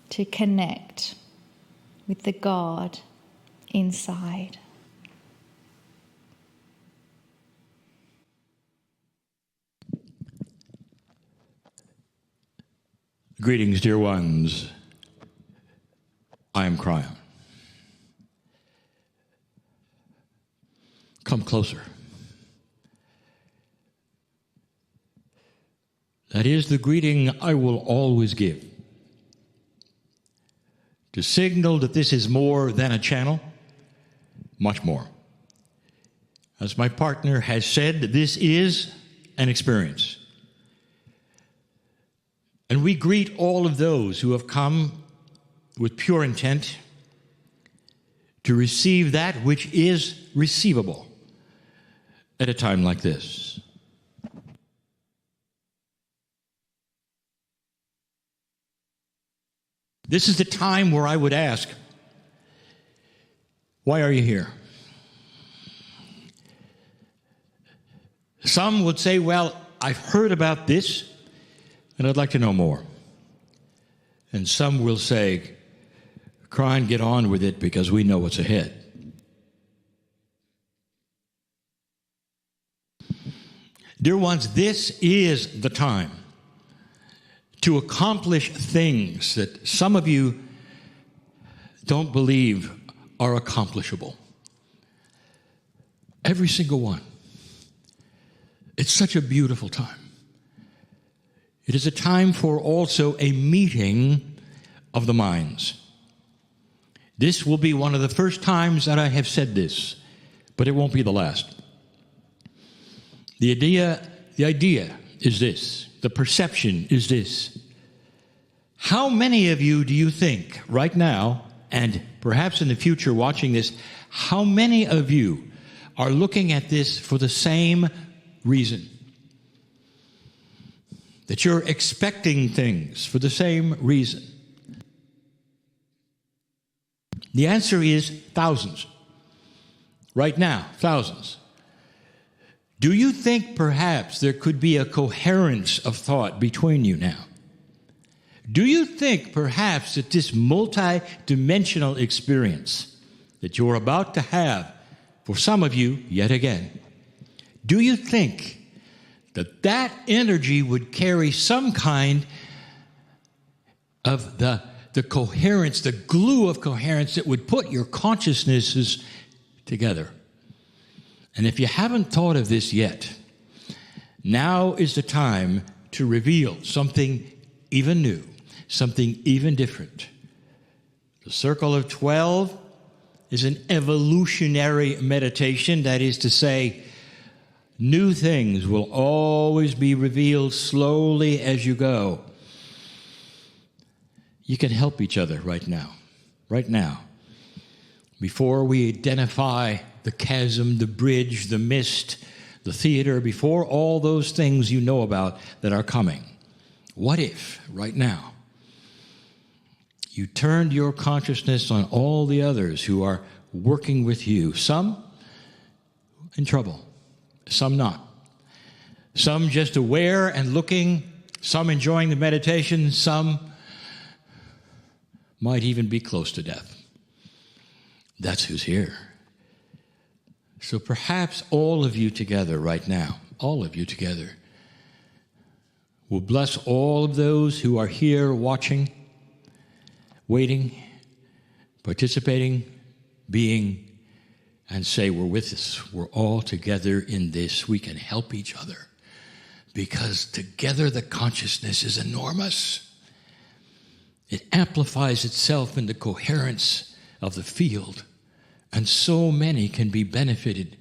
to connect with the God inside. Greetings, dear ones. I am Kryon. Come closer. That is the greeting I will always give, to signal that this is more than a channel, much more. As my partner has said, this is an experience. And we greet all of those who have come with pure intent to receive that which is receivable at a time like this. This is the time where I would ask, why are you here? Some would say, well, I've heard about this, and I'd like to know more. And some will say, Kryon, get on with it because we know what's ahead. Dear ones, this is the time to accomplish things that some of you don't believe are accomplishable. Every single one. It's such a beautiful time. It is a time for also a meeting of the minds. This will be one of the first times that I have said this, but it won't be the last. The idea is this. The perception is this. How many of you do you think right now, and perhaps in the future watching this, how many of you are looking at this for the same reason? That you're expecting things for the same reason? The answer is thousands. Right now, thousands. Do you think perhaps there could be a coherence of thought between you now? Do you think perhaps that this multi-dimensional experience that you're about to have, for some of you, yet again, do you think that that energy would carry some kind of the coherence, the glue of coherence that would put your consciousnesses together? And if you haven't thought of this yet, now is the time to reveal something even new, something even different. The Circle of 12 is an evolutionary meditation. That is to say, new things will always be revealed slowly as you go. You can help each other right now. Before we identify the chasm, the bridge, the mist, the theater, before all those things you know about that are coming, what if, right now, you turned your consciousness on all the others who are working with you, some in trouble, some not. Some just aware and looking, some enjoying the meditation, some might even be close to death. That's who's here. So perhaps all of you together right now, all of you together, will bless all of those who are here watching, waiting, participating, being, and say, we're with this. We're all together in this. We can help each other because together the consciousness is enormous. It amplifies itself in the coherence of the field, and so many can be benefited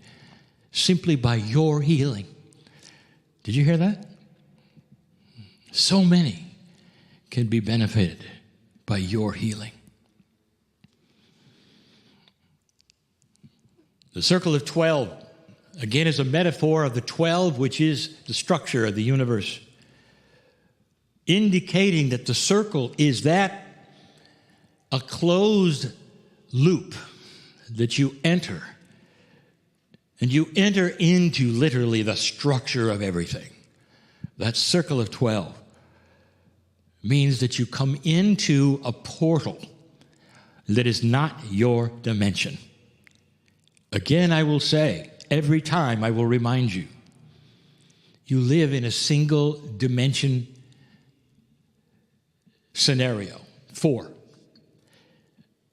simply by your healing. Did you hear that? So many can be benefited by your healing. The Circle of 12, again, is a metaphor of the 12, which is the structure of the universe, indicating that the circle is that a closed loop that you enter, and you enter into literally the structure of everything. That Circle of 12 means that you come into a portal that is not your dimension. Again, I will say, every time I will remind you, you live in a single dimension scenario, 4.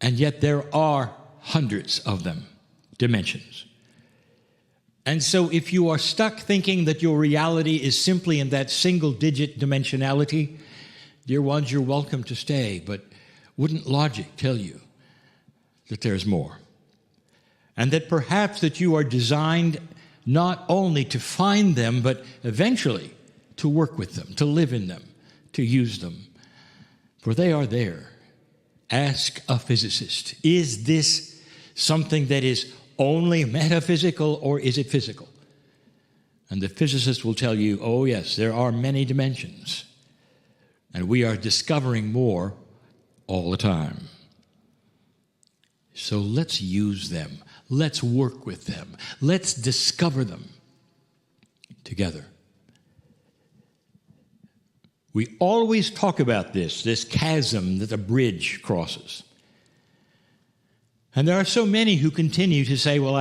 And yet there are hundreds of them, dimensions. And so if you are stuck thinking that your reality is simply in that single-digit dimensionality, dear ones, you're welcome to stay, but wouldn't logic tell you that there's more? And that perhaps that you are designed not only to find them, but eventually to work with them, to live in them, to use them. For they are there. Ask a physicist, is this something that is only metaphysical or is it physical? And the physicist will tell you, oh yes, there are many dimensions. And we are discovering more all the time. So let's use them. Let's work with them. Let's discover them together. We always talk about this chasm that a bridge crosses. And there are so many who continue to say, well,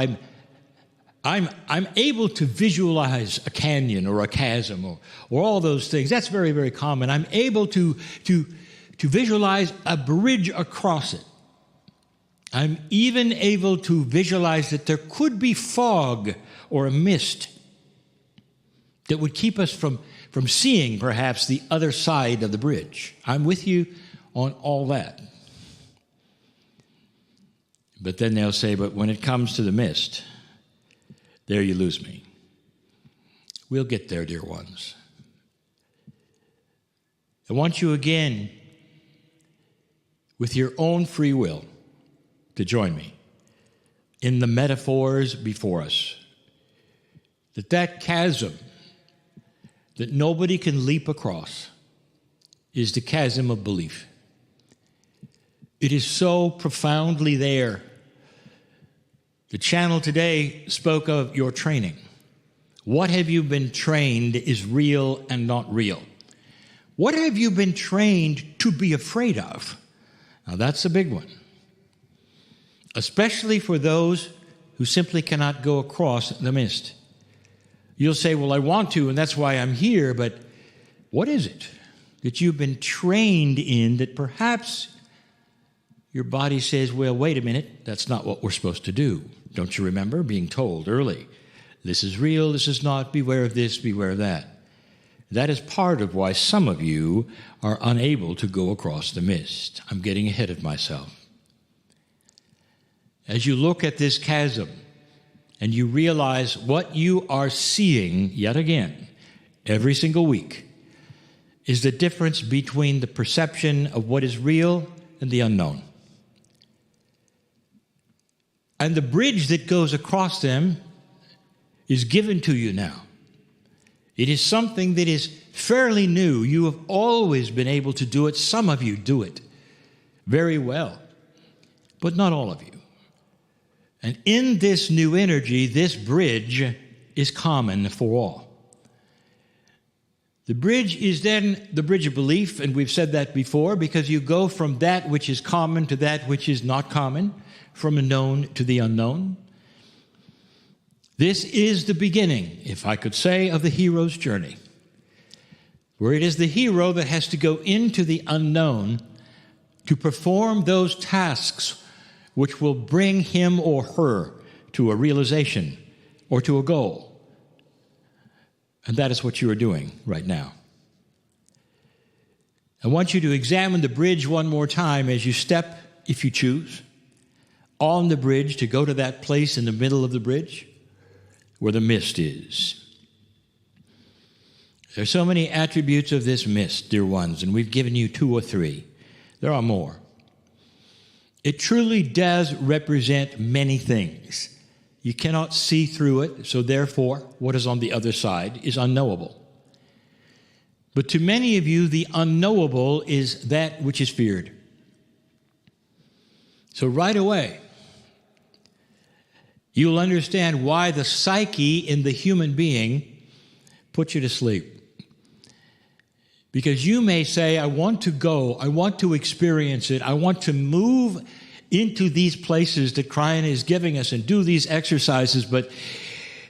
I'm able to visualize a canyon or a chasm or all those things. That's very, very common. I'm able to visualize a bridge across it. I'm even able to visualize that there could be fog or a mist that would keep us from seeing perhaps the other side of the bridge. I'm with you on all that. But then they'll say, but when it comes to the mist, there you lose me. We'll get there, dear ones. I want you again, with your own free will, to join me in the metaphors before us. That chasm that nobody can leap across is the chasm of belief. It is so profoundly there. The channel today spoke of your training. What have you been trained is real and not real? What have you been trained to be afraid of? Now that's a big one. Especially for those who simply cannot go across the mist. You'll say, well, I want to, and that's why I'm here, but what is it that you've been trained in that perhaps your body says, well, wait a minute, that's not what we're supposed to do. Don't you remember being told early, this is real, this is not, beware of this, beware of that. That is part of why some of you are unable to go across the mist. I'm getting ahead of myself. As you look at this chasm and you realize what you are seeing yet again every single week is the difference between the perception of what is real and the unknown. And the bridge that goes across them is given to you now. It is something that is fairly new. You have always been able to do it. Some of you do it very well, but not all of you. And in this new energy, this bridge is common for all. The bridge is then the bridge of belief, and we've said that before, because you go from that which is common to that which is not common, from a known to the unknown. This is the beginning, if I could say, of the hero's journey, where it is the hero that has to go into the unknown to perform those tasks which will bring him or her to a realization or to a goal. And that is what you are doing right now. I want you to examine the bridge one more time as you step, if you choose, on the bridge to go to that place in the middle of the bridge where the mist is. There are so many attributes of this mist, dear ones, and we've given you 2 or 3. There are more. It truly does represent many things. You cannot see through it, so therefore, what is on the other side is unknowable. But to many of you, the unknowable is that which is feared. So right away, you'll understand why the psyche in the human being puts you to sleep. Because you may say, I want to go, I want to experience it, I want to move into these places that Kryon is giving us and do these exercises, but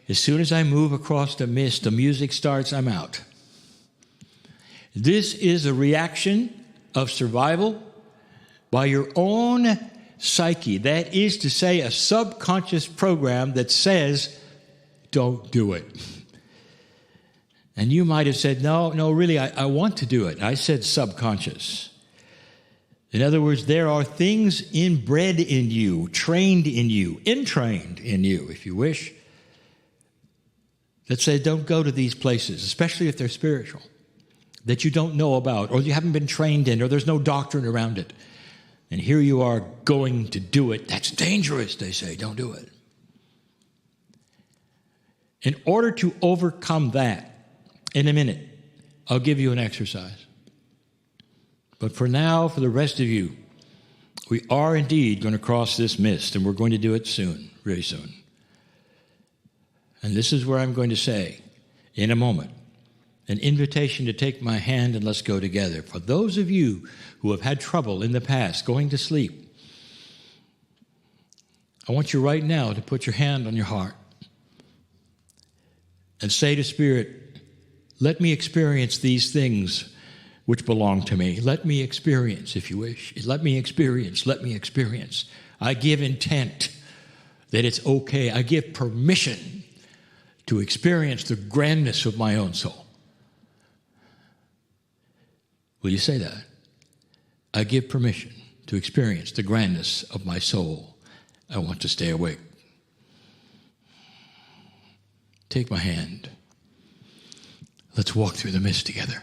as soon as I move across the mist, the music starts, I'm out. This is a reaction of survival by your own psyche. That is to say, a subconscious program that says, don't do it. And you might have said, no, really, I want to do it. I said subconscious. In other words, there are things inbred in you, trained in you, entrained in you, if you wish, that say don't go to these places, especially if they're spiritual, that you don't know about, or you haven't been trained in, or there's no doctrine around it. And here you are going to do it. That's dangerous, they say. Don't do it. In order to overcome that, in a minute, I'll give you an exercise. But for now, for the rest of you, we are indeed going to cross this mist, and we're going to do it soon, very soon. And this is where I'm going to say, in a moment, an invitation to take my hand and let's go together. For those of you who have had trouble in the past going to sleep, I want you right now to put your hand on your heart and say to Spirit, let me experience these things which belong to me. Let me experience, if you wish. Let me experience. Let me experience. I give intent that it's okay. I give permission to experience the grandness of my own soul. Will you say that? I give permission to experience the grandness of my soul. I want to stay awake. Take my hand. Let's walk through the mist together.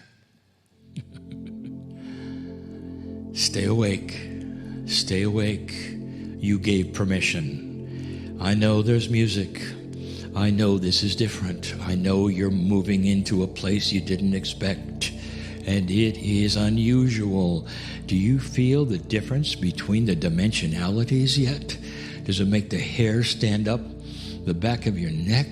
Stay awake. Stay awake. You gave permission. I know there's music. I know this is different. I know you're moving into a place you didn't expect. And it is unusual. Do you feel the difference between the dimensionalities yet? Does it make the hair stand up the back of your neck?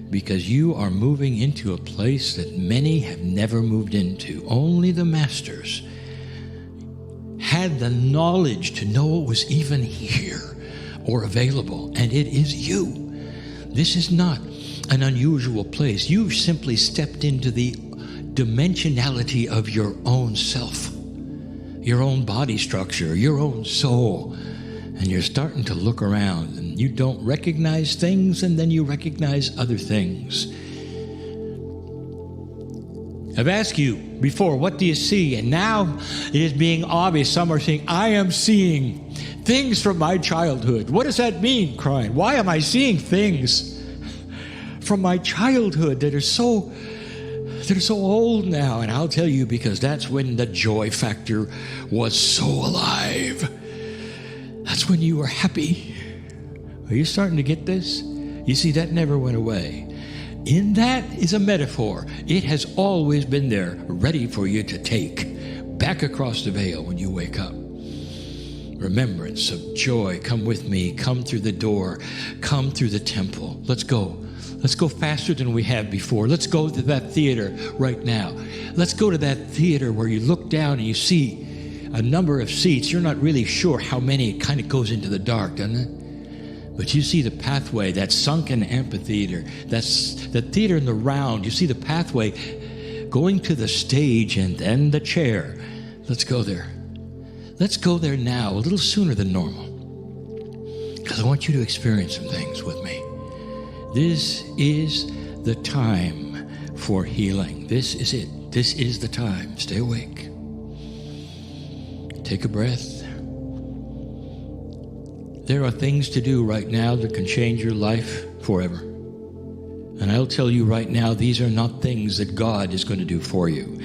Because you are moving into a place that many have never moved into. Only the masters had the knowledge to know it was even here or available, and it is you. This is not an unusual place. You've simply stepped into the dimensionality of your own self, your own body structure, your own soul. And you're starting to look around, and you don't recognize things, and then you recognize other things. I've asked you before, what do you see? And now it is being obvious. Some are saying, I am seeing things from my childhood. What does that mean, Kryon? Why am I seeing things from my childhood that are so old now? And I'll tell you, because that's when the joy factor was so alive. That's when you were happy. Are you starting to get this? You see, that never went away. In that is a metaphor. It has always been there, ready for you to take back across the veil when you wake up. Remembrance of joy. Come with me. Come through the door. Come through the temple. Let's go. Let's go faster than we have before. Let's go to that theater right now. Let's go to that theater where you look down and you see a number of seats. You're not really sure how many. It kind of goes into the dark, doesn't it? But you see the pathway, that sunken amphitheater, that's the theater in the round. You see the pathway going to the stage and then the chair. Let's go there. Let's go there now, a little sooner than normal, because I want you to experience some things with me. This is the time for healing. This is it. This is the time. Stay awake. Take a breath. There are things to do right now that can change your life forever. And I'll tell you right now, these are not things that God is going to do for you.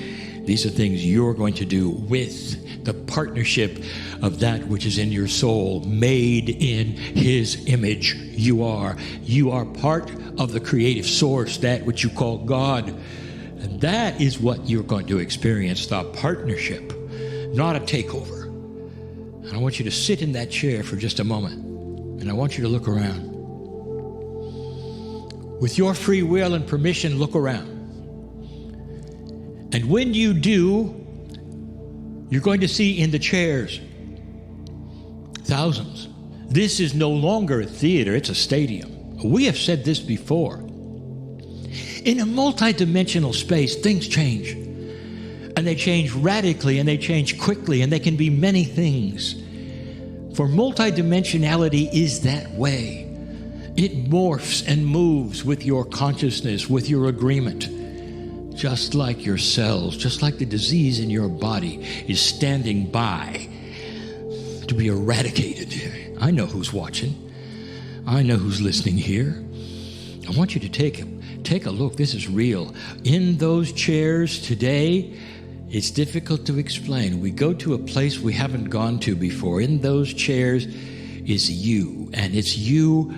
These are things you're going to do with the partnership of that which is in your soul, made in His image. You are part of the creative source, that which you call God. And that is what you're going to experience, the partnership, not a takeover. And I want you to sit in that chair for just a moment, and I want you to look around. With your free will and permission, look around. And when you do, you're going to see in the chairs thousands. This is no longer a theater, it's a stadium. We have said this before. In a multidimensional space, things change. And they change radically, and they change quickly, and they can be many things. For multidimensionality is that way. It morphs and moves with your consciousness, with your agreement. Just like your cells, just like the disease in your body is standing by to be eradicated. I know who's watching. I know who's listening here. I want you to take a look. This is real. In those chairs today, it's difficult to explain. We go to a place we haven't gone to before. In those chairs is you, and it's you,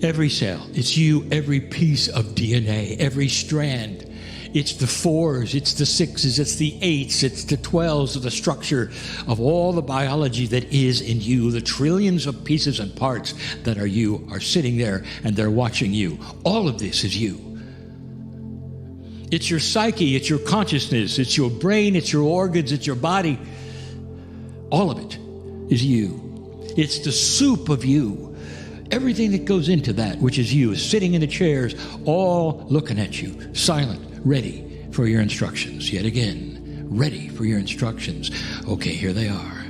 every cell. It's you, every piece of DNA, every strand. It's the 4s, it's the 6s, it's the 8s, it's the 12s of the structure of all the biology that is in you. The trillions of pieces and parts that are you are sitting there, and they're watching you. All of this is you. It's your psyche, it's your consciousness, it's your brain, it's your organs, it's your body. All of it is you. It's the soup of you. Everything that goes into that, which is you, is sitting in the chairs, all looking at you, silent, ready for your instructions. Yet again, ready for your instructions. Okay, here they are.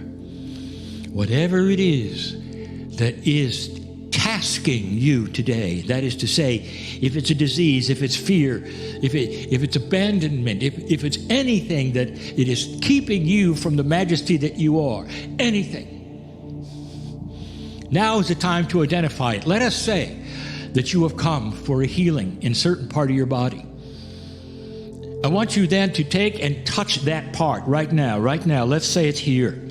Whatever it is that is tasking you today, that is to say, if it's a disease, if it's fear, if it's abandonment, if it's anything that it is keeping you from the majesty that you are, anything, now is the time to identify it. Let us say that you have come for a healing in a certain part of your body. I want you then to take and touch that part right now. Let's say it's here.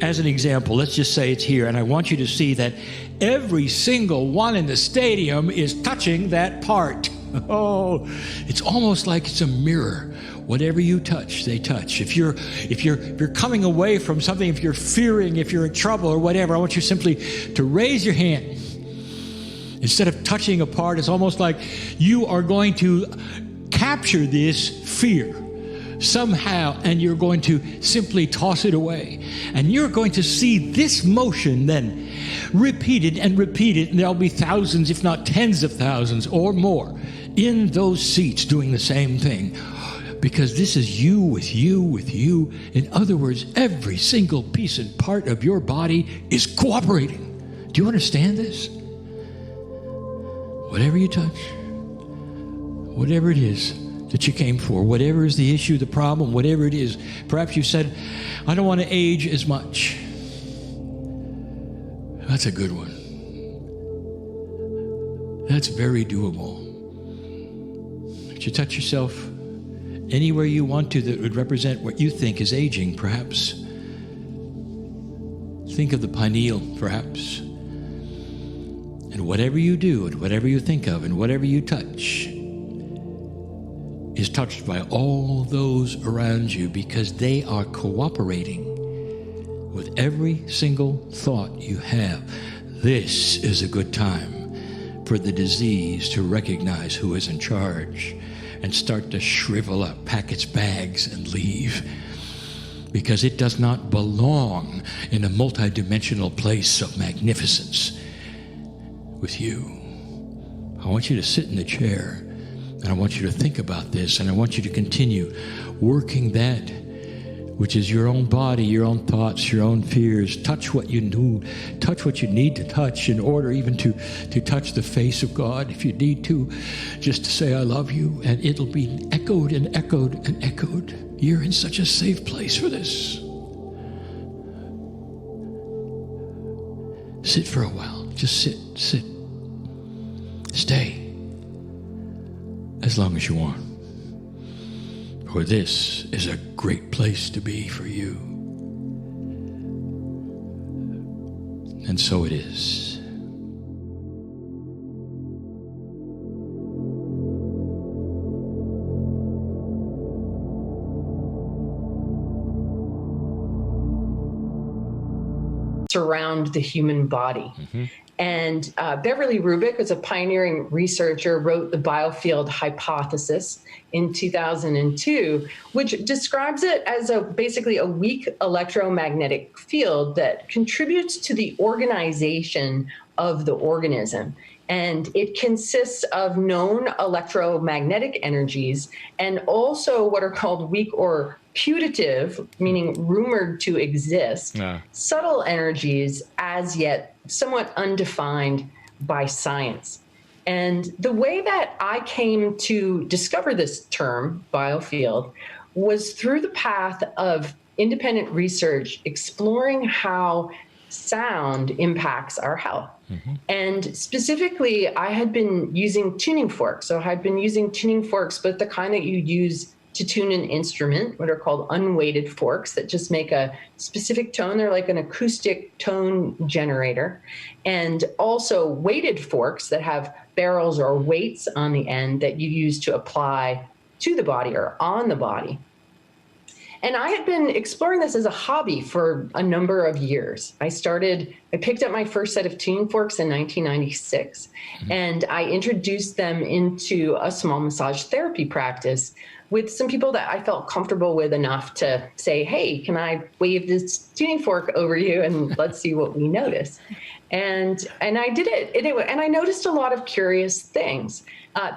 As an example, let's just say it's here. And I want you to see that every single one in the stadium is touching that part. Oh, it's almost like it's a mirror. Whatever you touch, they touch. If you're coming away from something, if you're fearing, if you're in trouble or whatever, I want you simply to raise your hand. Instead of touching a part, it's almost like you are going to capture this fear somehow, and you're going to simply toss it away. And you're going to see this motion then repeated and repeated, and there'll be thousands, if not tens of thousands or more in those seats doing the same thing. Because this is you with you with you. In other words, every single piece and part of your body is cooperating. Do you understand this? Whatever you touch, whatever it is that you came for, whatever is the issue, the problem, whatever it is. Perhaps you said, I don't want to age as much. That's a good one. That's very doable. But you touch yourself anywhere you want to that would represent what you think is aging, perhaps. Think of the pineal, perhaps. And whatever you do, and whatever you think of, and whatever you touch is touched by all those around you, because they are cooperating with every single thought you have. This is a good time for the disease to recognize who is in charge and start to shrivel up, pack its bags, and leave. Because it does not belong in a multidimensional place of magnificence with you. I want you to sit in the chair, and I want you to think about this, and I want you to continue working that which is your own body, your own thoughts, your own fears. Touch what you do, touch what you need to touch in order even to touch the face of God, if you need to, just to say, I love you, and it'll be echoed and echoed and echoed. You're in such a safe place for this. Sit for a while. Just sit. Stay as long as you want. For this is a great place to be for you. And so it is. Surround the human body. Mm-hmm. And Beverly Rubik was a pioneering researcher, wrote the Biofield hypothesis in 2002, which describes it as basically a weak electromagnetic field that contributes to the organization of the organism. And it consists of known electromagnetic energies and also what are called weak or putative, meaning rumored to exist, subtle energies as yet somewhat undefined by science. And the way that I came to discover this term, biofield, was through the path of independent research exploring how sound impacts our health. And specifically, I had been using tuning forks. So I had been using tuning forks, but the kind that you use to tune an instrument, what are called unweighted forks that just make a specific tone. They're like an acoustic tone generator. And also weighted forks that have barrels or weights on the end that you use to apply to the body or on the body. And I had been exploring this as a hobby for a number of years. I picked up my first set of tuning forks in 1996, and I introduced them into a small massage therapy practice with some people that I felt comfortable with enough to say, hey, can I wave this tuning fork over you and let's see what we notice. And I did it, and I noticed a lot of curious things,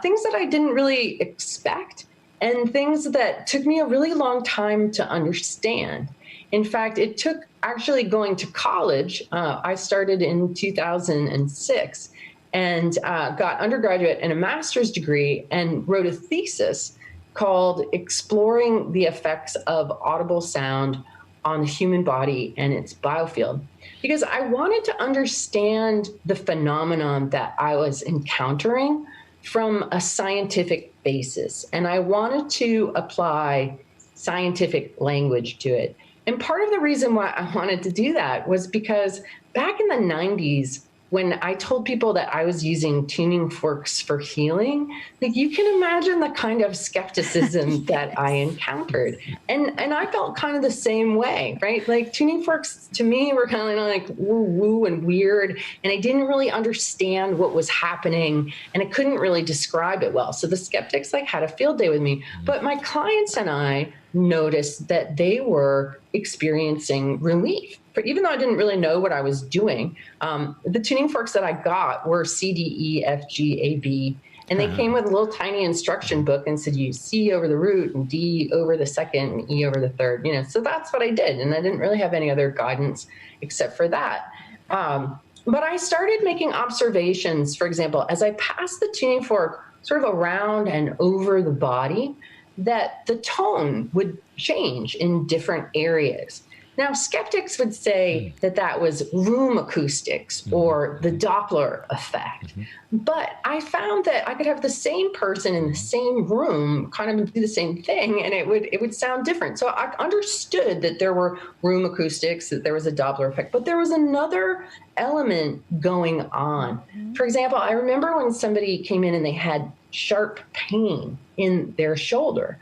things that I didn't really expect, and things that took me a really long time to understand. In fact, it took actually going to college. I started in 2006 and got undergraduate and a master's degree and wrote a thesis called Exploring the Effects of Audible Sound on the Human Body and its Biofield, because I wanted to understand the phenomenon that I was encountering from a scientific basis. And I wanted to apply scientific language to it. And part of the reason why I wanted to do that was because back in the 90s, when I told people that I was using tuning forks for healing, like you can imagine the kind of skepticism that I encountered. And I felt kind of the same way, right? Like tuning forks to me were kind of like woo-woo and weird. And I didn't really understand what was happening and I couldn't really describe it well. So the skeptics like had a field day with me. But my clients and I noticed that they were experiencing relief. Even though I didn't really know what I was doing, the tuning forks that I got were C, D, E, F, G, A, B. And they came with a little tiny instruction book and said, you C over the root and D over the second and E over the third. So that's what I did. And I didn't really have any other guidance except for that. But I started making observations, for example, as I passed the tuning fork sort of around and over the body, that the tone would change in different areas. Now, skeptics would say that that was room acoustics or the Doppler effect. But I found that I could have the same person in the same room kind of do the same thing, and it would sound different. So I understood that there were room acoustics, that there was a Doppler effect, but there was another element going on. For example, I remember when somebody came in and they had sharp pain in their shoulder.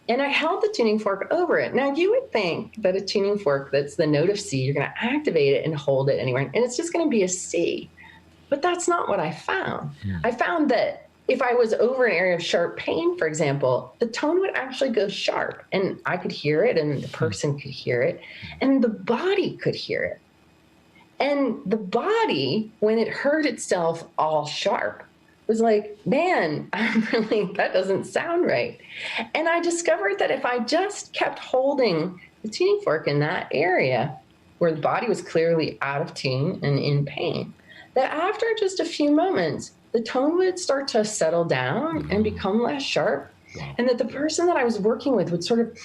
And I held the tuning fork over it. Now, you would think that a tuning fork that's the note of C, you're going to activate it and hold it anywhere, and it's just going to be a C. But that's not what I found. I found that if I was over an area of sharp pain, for example, the tone would actually go sharp, and I could hear it, and the person could hear it, and the body could hear it. And the body, when it heard itself all sharp, was like, man, that doesn't sound right. And I discovered that if I just kept holding the tuning fork in that area where the body was clearly out of tune and in pain, that after just a few moments, the tone would start to settle down and become less sharp. And that the person that I was working with would sort of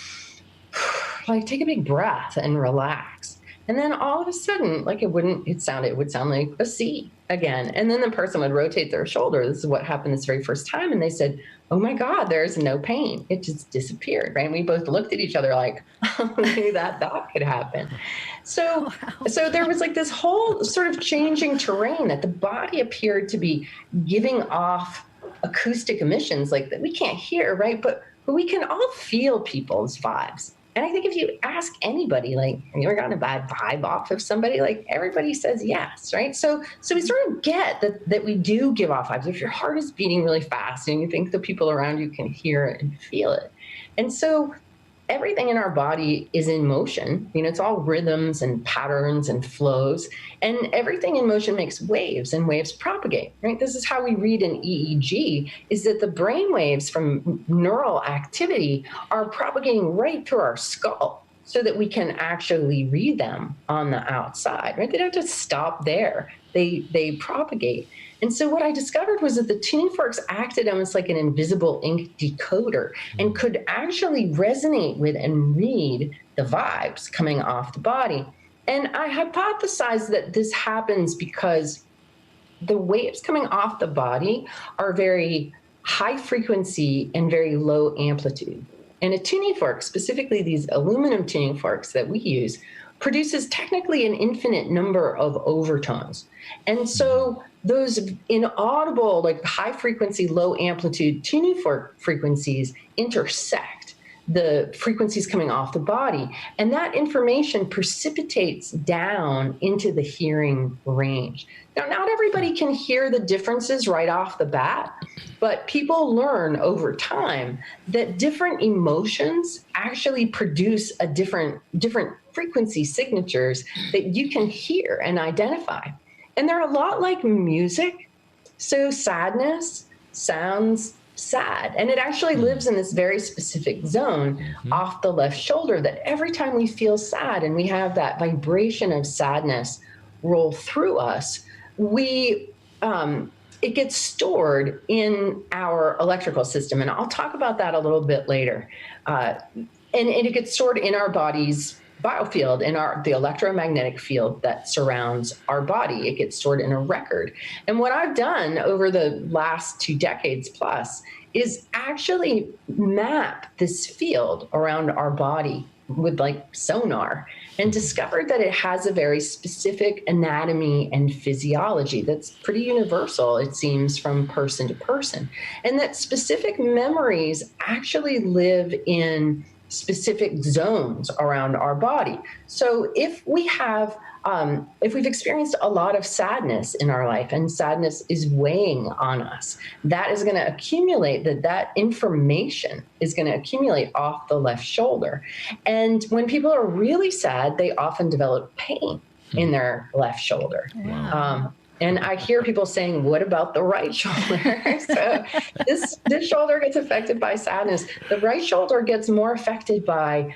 like take a big breath and relax. And then all of a sudden, like it would sound like a C again. And then the person would rotate their shoulder. This is what happened this very first time. And they said, oh my God, there's no pain. It just disappeared, right? And we both looked at each other like, oh, maybe that could happen. So there was like this whole sort of changing terrain that the body appeared to be giving off acoustic emissions like that we can't hear, right? But we can all feel people's vibes. And I think if you ask anybody, like, have you ever gotten a bad vibe off of somebody? Like, everybody says yes, right? So we sort of get that we do give off vibes. If your heart is beating really fast and you think the people around you can hear it and feel it. And so everything in our body is in motion. It's all rhythms and patterns and flows, and everything in motion makes waves, and waves propagate, right? This is how we read an EEG, is that the brain waves from neural activity are propagating right through our skull so that we can actually read them on the outside, right? They don't just stop there. They propagate. And so what I discovered was that the tuning forks acted almost like an invisible ink decoder and could actually resonate with and read the vibes coming off the body. And I hypothesized that this happens because the waves coming off the body are very high frequency and very low amplitude. And a tuning fork, specifically these aluminum tuning forks that we use, produces technically an infinite number of overtones. And so those inaudible, like high frequency, low amplitude tuning fork frequencies intersect the frequencies coming off the body. And that information precipitates down into the hearing range. Now, not everybody can hear the differences right off the bat, but people learn over time that different emotions actually produce a different frequency signatures that you can hear and identify. And they're a lot like music. So sadness sounds sad. And it actually lives in this very specific zone off the left shoulder, that every time we feel sad and we have that vibration of sadness roll through us, it gets stored in our electrical system. And I'll talk about that a little bit later. And it gets stored in our body's biofield, in the electromagnetic field that surrounds our body. It gets stored in a record. And what I've done over the last 2 decades plus is actually map this field around our body with like sonar, and discovered that it has a very specific anatomy and physiology that's pretty universal, it seems, from person to person. And that specific memories actually live in specific zones around our body. So if we've experienced a lot of sadness in our life, and sadness is weighing on us, that is going to accumulate, that information is going to accumulate off the left shoulder. And when people are really sad, they often develop pain in their left shoulder. Wow. And I hear people saying, what about the right shoulder? So this shoulder gets affected by sadness. The right shoulder gets more affected by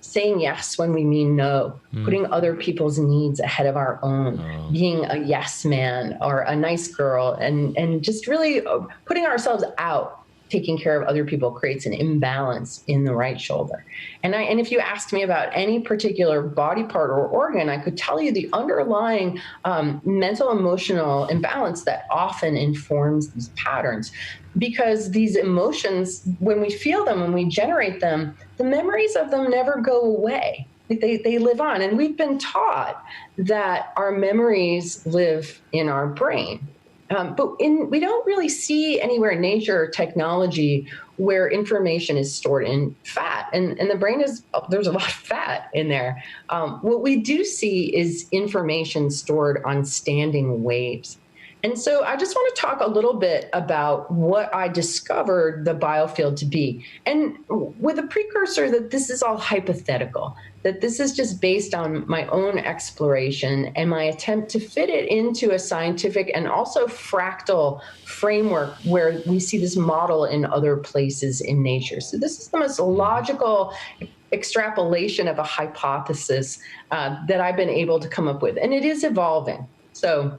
saying yes when we mean no, putting other people's needs ahead of our own, being a yes man or a nice girl, and just really putting ourselves out. Taking care of other people creates an imbalance in the right shoulder. And if you asked me about any particular body part or organ, I could tell you the underlying mental emotional imbalance that often informs these patterns. Because these emotions, when we feel them, when we generate them, the memories of them never go away. They live on. And we've been taught that our memories live in our brain. But we don't really see anywhere in nature or technology where information is stored in fat. And the brain there's a lot of fat in there. What we do see is information stored on standing waves. And so I just want to talk a little bit about what I discovered the biofield to be. And with a precursor that this is all hypothetical, that this is just based on my own exploration and my attempt to fit it into a scientific and also fractal framework where we see this model in other places in nature. So this is the most logical extrapolation of a hypothesis that I've been able to come up with. And it is evolving. So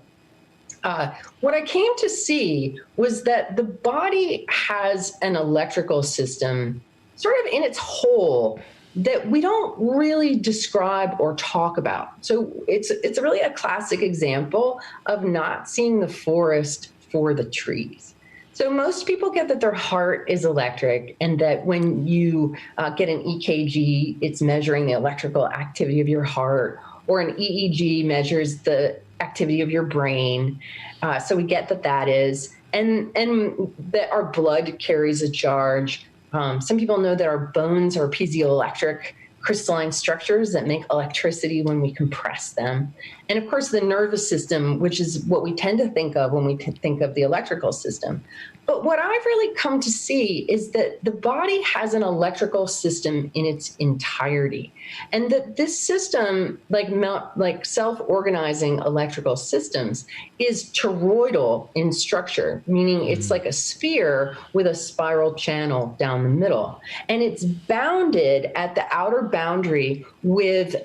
what I came to see was that the body has an electrical system sort of in its whole that we don't really describe or talk about. So it's really a classic example of not seeing the forest for the trees. So most people get that their heart is electric, and that when you get an EKG, it's measuring the electrical activity of your heart, or an EEG measures the activity of your brain. So we get that is, and that our blood carries a charge. Some people know that our bones are piezoelectric crystalline structures that make electricity when we compress them. And of course, the nervous system, which is what we tend to think of when we think of the electrical system. But what I've really come to see is that the body has an electrical system in its entirety. And that this system, like self-organizing electrical systems, is toroidal in structure, meaning it's like a sphere with a spiral channel down the middle. And it's bounded at the outer boundary with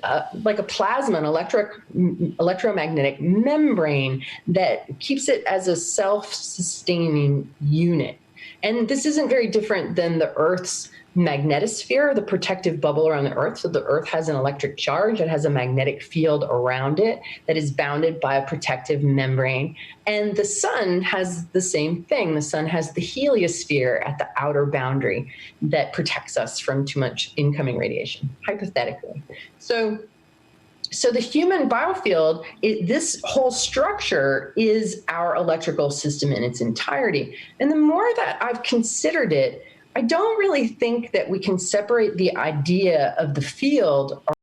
like a plasma, an electromagnetic membrane that keeps it as a self-sustaining unit. And this isn't very different than the Earth's magnetosphere, the protective bubble around the Earth. So the Earth has an electric charge. It has a magnetic field around it that is bounded by a protective membrane. And the sun has the same thing. The sun has the heliosphere at the outer boundary that protects us from too much incoming radiation, hypothetically. So the human biofield, this whole structure is our electrical system in its entirety. And the more that I've considered it, I don't really think that we can separate the idea of the field